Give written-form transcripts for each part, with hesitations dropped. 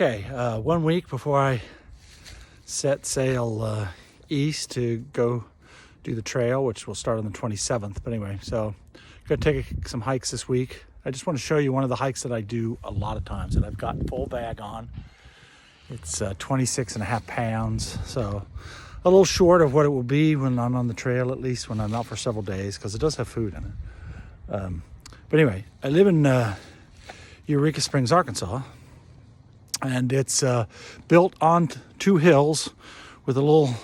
Okay, 1 week before I set sail east to go do the trail, which will start on the 27th. But anyway, so gonna take some hikes this week. I just want to show you one of the hikes that I do a lot of times, and I've got full bag on. It's 26.5 pounds, so a little short of what it will be when I'm on the trail, at least when I'm out for several days, because it does have food in it. But anyway, I live in Eureka Springs, Arkansas, and it's built on 2 hills with a little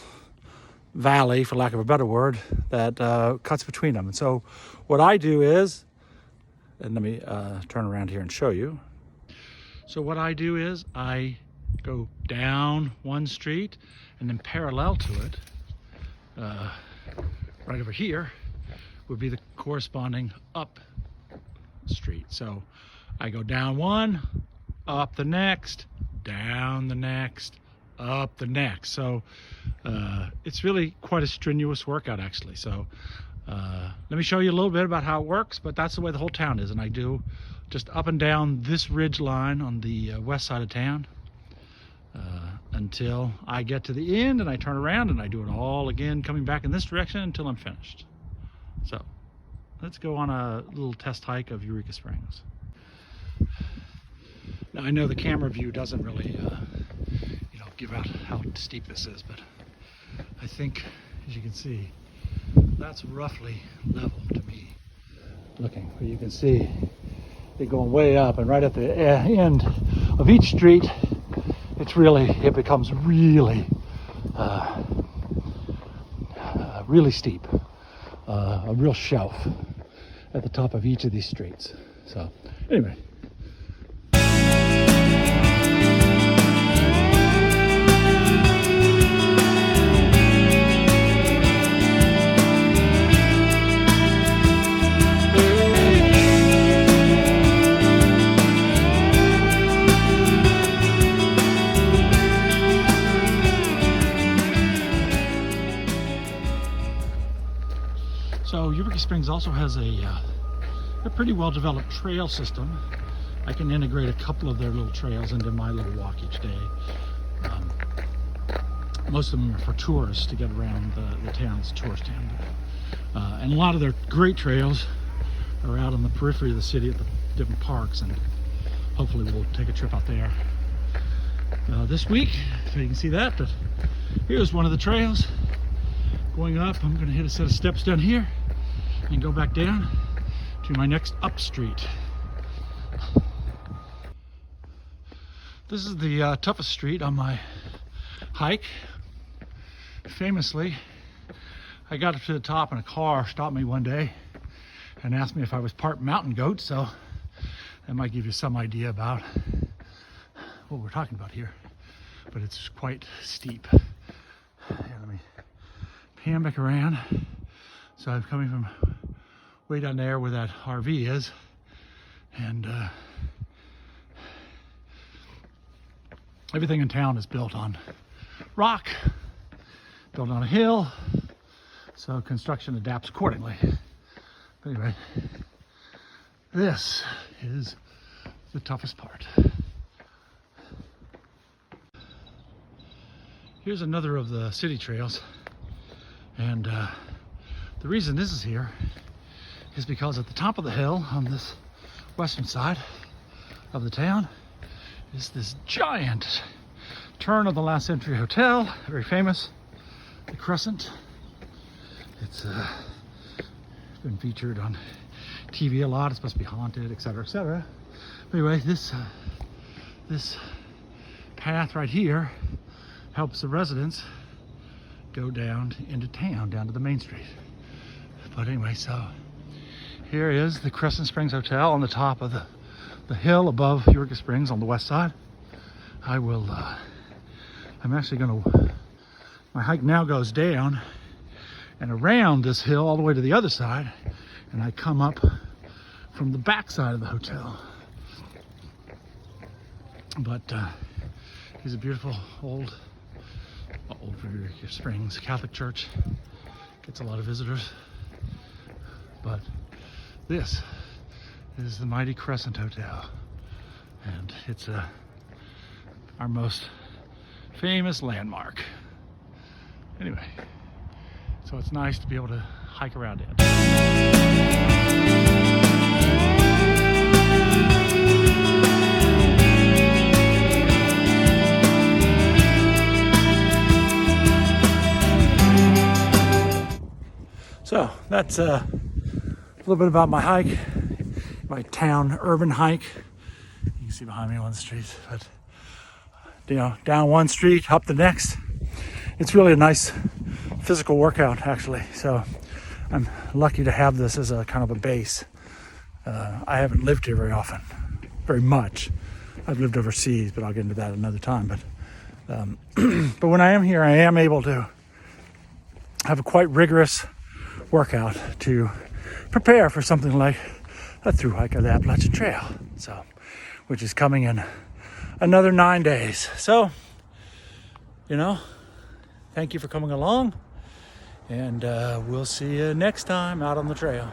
valley, for lack of a better word, that cuts between them. And so what I do is, and let me turn around here and show you. So what I do is I go down one street, and then parallel to it, right over here, would be the corresponding up street. So I go down one, up the next, down the next, up the next. So it's really quite a strenuous workout, actually. So let me show you a little bit about how it works, but that's the way the whole town is. And I do just up and down this ridge line on the west side of town until I get to the end, and I turn around and I do it all again, coming back in this direction until I'm finished. So let's go on a little test hike of Eureka Springs. Now I know the camera view doesn't really give out how steep this is, but I think, as you can see, that's roughly level to me looking. But you can see it going way up, and right at the end of each street, it becomes really really steep, a real shelf at the top of each of these streets. So anyway. So Eureka Springs also has a pretty well-developed trail system. I can integrate a couple of their little trails into my little walk each day. Most of them are for tourists to get around the town. It's a tourist town. And a lot of their great trails are out on the periphery of the city at the different parks, and hopefully we'll take a trip out there this week, so you can see that. But here's one of the trails going up. I'm going to hit a set of steps down here and go back down to my next up street. This is the toughest street on my hike. Famously, I got up to the top and a car stopped me one day and asked me if I was part mountain goat, so that might give you some idea about what we're talking about here. But it's quite steep. Here, let me pan back around. So I'm coming from way down there where that RV is, and everything in town is built on rock, built on a hill, so construction adapts accordingly. But anyway, this is the toughest part. Here's another of the city trails, and the reason this is here is because at the top of the hill on this western side of the town is this giant turn of the last century hotel, very famous, the Crescent. It's been featured on TV a lot. It's supposed to be haunted, etc., etc. Anyway, this path right here helps the residents go down into town, down to the main street. But anyway, so here is the Crescent Springs Hotel on the top of the hill above Eureka Springs on the west side. I'm actually my hike now goes down and around this hill all the way to the other side, and I come up from the back side of the hotel. But here's a beautiful old Eureka Springs Catholic church. Gets a lot of visitors. But this is the mighty Crescent Hotel, and it's a our most famous landmark. Anyway, so it's nice to be able to hike around it. So that's a little bit about my hike, my town urban hike. You can see behind me on the street, but you know, down one street, up the next. It's really a nice physical workout, actually. So I'm lucky to have this as a kind of a base. I haven't lived here very much. I've lived overseas, but I'll get into that another time. But when I am here, I am able to have a quite rigorous workout to prepare for something like a through hike of the Appalachian Trail, so which is coming in another 9 days. So, you know, thank you for coming along, and we'll see you next time out on the trail.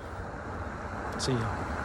See you.